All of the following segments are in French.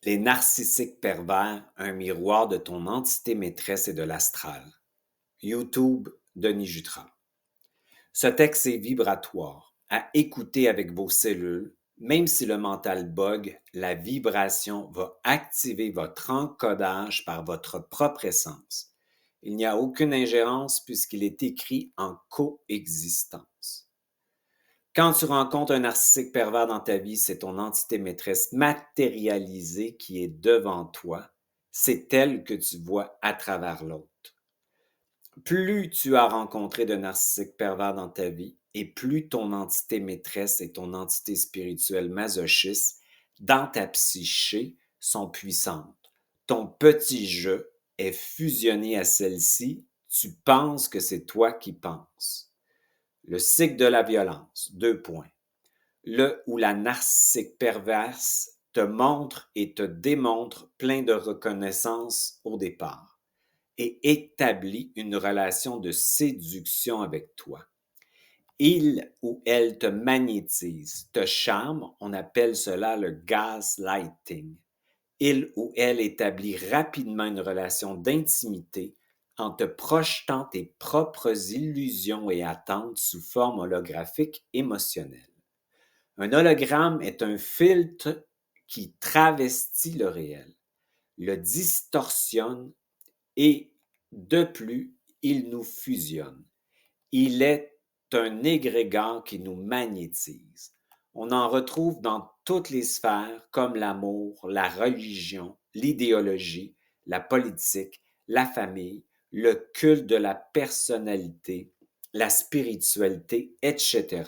Les narcissiques pervers, un miroir de ton entité maîtresse et de l'astral. YouTube, Denis Jutras. Ce texte est vibratoire, à écouter avec vos cellules. Même si le mental bug, la vibration va activer votre encodage par votre propre essence. Il n'y a aucune ingérence puisqu'il est écrit en coexistence. Quand tu rencontres un narcissique pervers dans ta vie, c'est ton entité maîtresse matérialisée qui est devant toi. C'est elle que tu vois à travers l'autre. Plus tu as rencontré de narcissiques pervers dans ta vie, et plus ton entité maîtresse et ton entité spirituelle masochiste dans ta psyché sont puissantes. Ton petit jeu est fusionné à celle-ci. Tu penses que c'est toi qui penses. Le cycle de la violence. 2 points. Le ou la narcissique perverse te montre et te démontre plein de reconnaissance au départ et établit une relation de séduction avec toi. Il ou elle te magnétise, te charme, on appelle cela le gaslighting. Il ou elle établit rapidement une relation d'intimité en te projetant tes propres illusions et attentes sous forme holographique émotionnelle. Un hologramme est un filtre qui travestit le réel, le distorsionne et, de plus, il nous fusionne. Il est un égrégore qui nous magnétise. On en retrouve dans toutes les sphères comme l'amour, la religion, l'idéologie, la politique, la famille, le culte de la personnalité, la spiritualité, etc.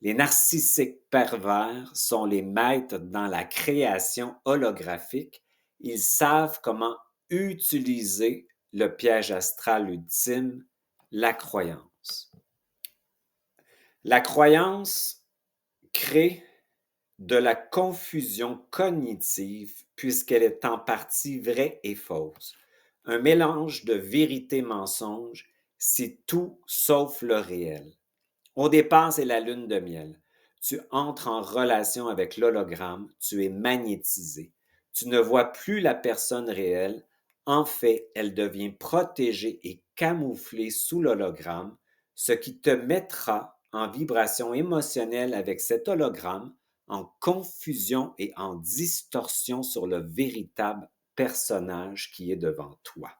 Les narcissiques pervers sont les maîtres dans la création holographique. Ils savent comment utiliser le piège astral ultime, la croyance. La croyance crée de la confusion cognitive puisqu'elle est en partie vraie et fausse. Un mélange de vérité-mensonge, c'est tout sauf le réel. Au départ, c'est la lune de miel. Tu entres en relation avec l'hologramme, tu es magnétisé. Tu ne vois plus la personne réelle. En fait, elle devient protégée et camouflée sous l'hologramme, ce qui te mettra en vibration émotionnelle avec cet hologramme, en confusion et en distorsion sur le véritable personnage qui est devant toi.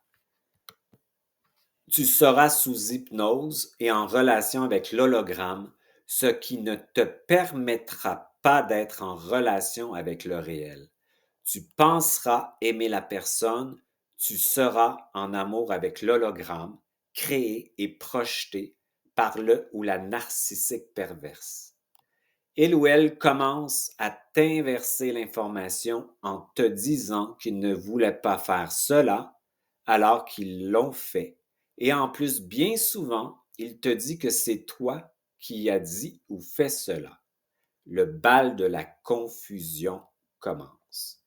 Tu seras sous hypnose et en relation avec l'hologramme, ce qui ne te permettra pas d'être en relation avec le réel. Tu penseras aimer la personne, tu seras en amour avec l'hologramme, créé et projeté par le ou la narcissique perverse. Il ou elle commence à t'inverser l'information en te disant qu'ils ne voulaient pas faire cela alors qu'ils l'ont fait. Et en plus, bien souvent, il te dit que c'est toi qui as dit ou fait cela. Le bal de la confusion commence.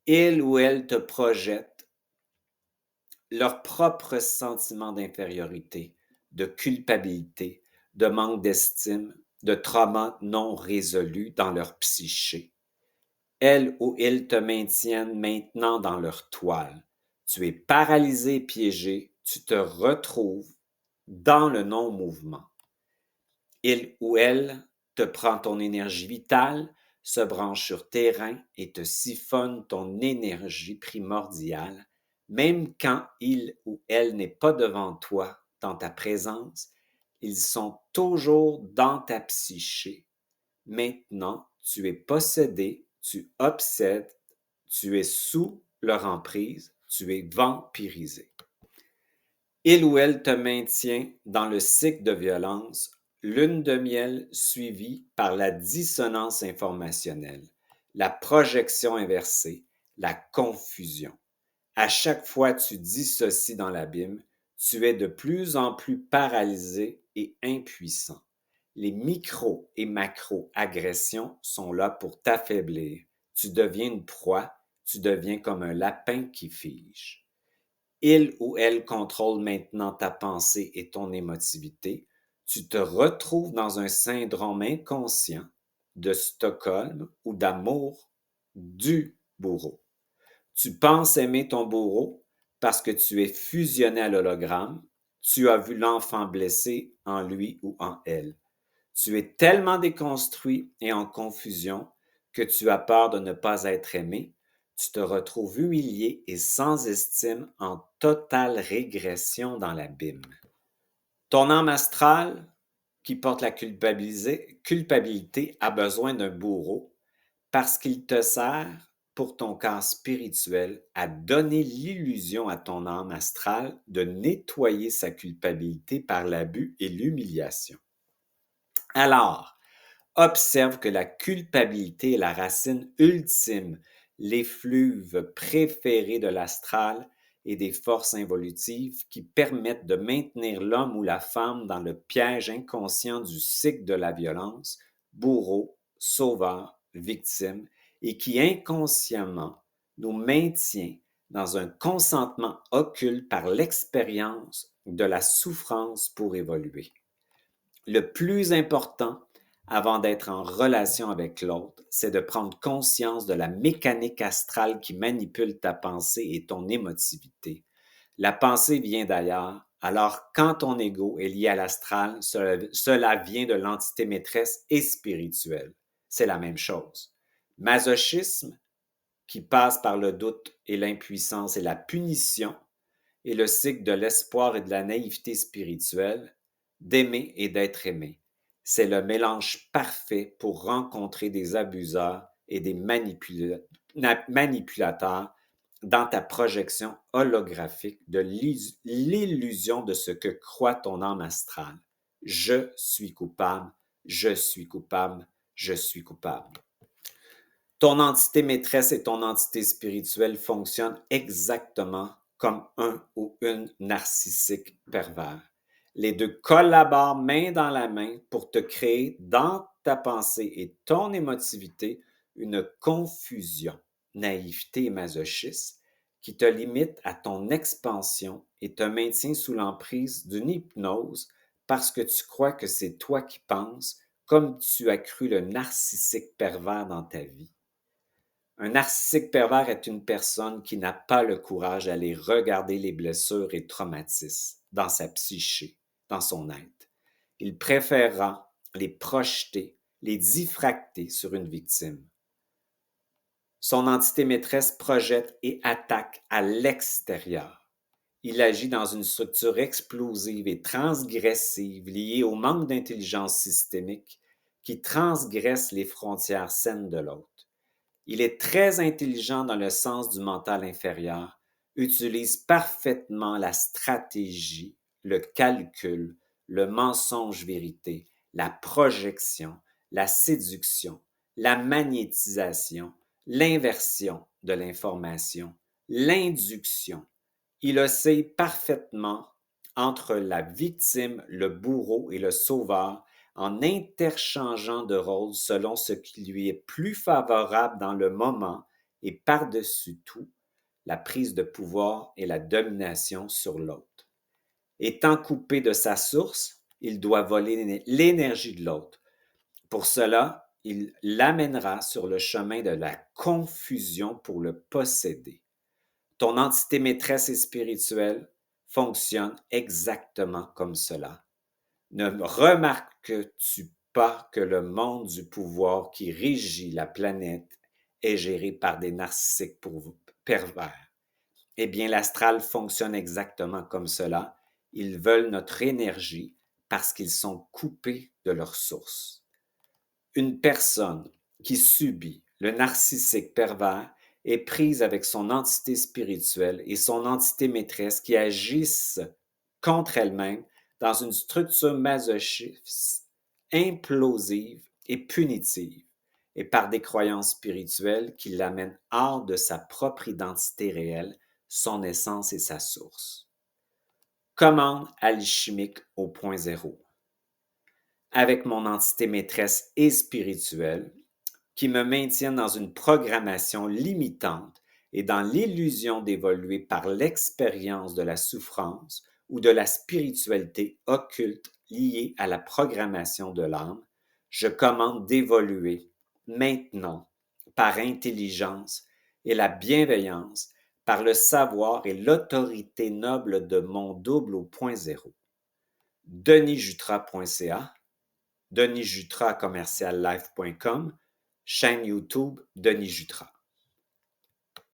Il ou elle te projette leur propre sentiment d'infériorité, de culpabilité, de manque d'estime, de trauma non résolu dans leur psyché. Elle ou ils te maintiennent maintenant dans leur toile. Tu es paralysé et piégé, tu te retrouves dans le non-mouvement. Il ou elle te prend ton énergie vitale, se branche sur tes reins et te siphonne ton énergie primordiale, même quand il ou elle n'est pas devant toi, dans ta présence, ils sont toujours dans ta psyché. Maintenant, tu es possédé, tu obsèdes, tu es sous leur emprise, tu es vampirisé. Il ou elle te maintient dans le cycle de violence, lune de miel suivie par la dissonance informationnelle, la projection inversée, la confusion. À chaque fois tu dissocies dans l'abîme, tu es de plus en plus paralysé et impuissant. Les micro et macro-agressions sont là pour t'affaiblir. Tu deviens une proie, tu deviens comme un lapin qui fige. Il ou elle contrôle maintenant ta pensée et ton émotivité. Tu te retrouves dans un syndrome inconscient de Stockholm ou d'amour du bourreau. Tu penses aimer ton bourreau parce que tu es fusionné à l'hologramme, tu as vu l'enfant blessé en lui ou en elle. Tu es tellement déconstruit et en confusion que tu as peur de ne pas être aimé, tu te retrouves humilié et sans estime en totale régression dans l'abîme. Ton âme astrale, qui porte la culpabilité, a besoin d'un bourreau parce qu'il te sert pour ton corps spirituel à donner l'illusion à ton âme astrale de nettoyer sa culpabilité par l'abus et l'humiliation. Alors, observe que la culpabilité est la racine ultime, l'effluve préféré de l'astral et des forces involutives qui permettent de maintenir l'homme ou la femme dans le piège inconscient du cycle de la violence, bourreau, sauveur, victime, et qui inconsciemment nous maintient dans un consentement occulte par l'expérience de la souffrance pour évoluer. Le plus important avant d'être en relation avec l'autre, c'est de prendre conscience de la mécanique astrale qui manipule ta pensée et ton émotivité. La pensée vient d'ailleurs, alors quand ton ego est lié à l'astral, cela vient de l'entité maîtresse et spirituelle. C'est la même chose. Masochisme, qui passe par le doute et l'impuissance et la punition, et le cycle de l'espoir et de la naïveté spirituelle, d'aimer et d'être aimé. C'est le mélange parfait pour rencontrer des abuseurs et des manipulateurs dans ta projection holographique de l'illusion de ce que croit ton âme astrale. Je suis coupable, je suis coupable, je suis coupable. Ton entité maîtresse et ton entité spirituelle fonctionnent exactement comme un ou une narcissique pervers. Les deux collaborent main dans la main pour te créer dans ta pensée et ton émotivité une confusion, naïveté et masochisme qui te limite à ton expansion et te maintient sous l'emprise d'une hypnose parce que tu crois que c'est toi qui penses comme tu as cru le narcissique pervers dans ta vie. Un narcissique pervers est une personne qui n'a pas le courage d'aller regarder les blessures et traumatismes dans sa psyché, dans son être. Il préférera les projeter, les diffracter sur une victime. Son entité maîtresse projette et attaque à l'extérieur. Il agit dans une structure explosive et transgressive liée au manque d'intelligence systémique qui transgresse les frontières saines de l'autre. Il est très intelligent dans le sens du mental inférieur, utilise parfaitement la stratégie, le calcul, le mensonge-vérité, la projection, la séduction, la magnétisation, l'inversion de l'information, l'induction. Il oscille parfaitement entre la victime, le bourreau et le sauveur en interchangeant de rôles selon ce qui lui est plus favorable dans le moment et par-dessus tout, la prise de pouvoir et la domination sur l'autre. Étant coupé de sa source, il doit voler l'énergie de l'autre. Pour cela, il l'amènera sur le chemin de la confusion pour le posséder. Ton entité maîtresse et spirituelle fonctionne exactement comme cela. Ne remarques-tu pas que le monde du pouvoir qui régit la planète est géré par des narcissiques pervers? Eh bien, l'astral fonctionne exactement comme cela. Ils veulent notre énergie parce qu'ils sont coupés de leur source. Une personne qui subit le narcissique pervers est prise avec son entité spirituelle et son entité maîtresse qui agissent contre elle-même dans une structure masochiste, implosive et punitive, et par des croyances spirituelles qui l'amènent hors de sa propre identité réelle, son essence et sa source. Commande alchimique au point zéro. Avec mon entité maîtresse et spirituelle, qui me maintiennent dans une programmation limitante et dans l'illusion d'évoluer par l'expérience de la souffrance ou de la spiritualité occulte liée à la programmation de l'âme, je commande d'évoluer maintenant par intelligence et la bienveillance par le savoir et l'autorité noble de mon double au point zéro. denisjutra.ca, denisjutra@live.com, chaîne YouTube Denis Jutras.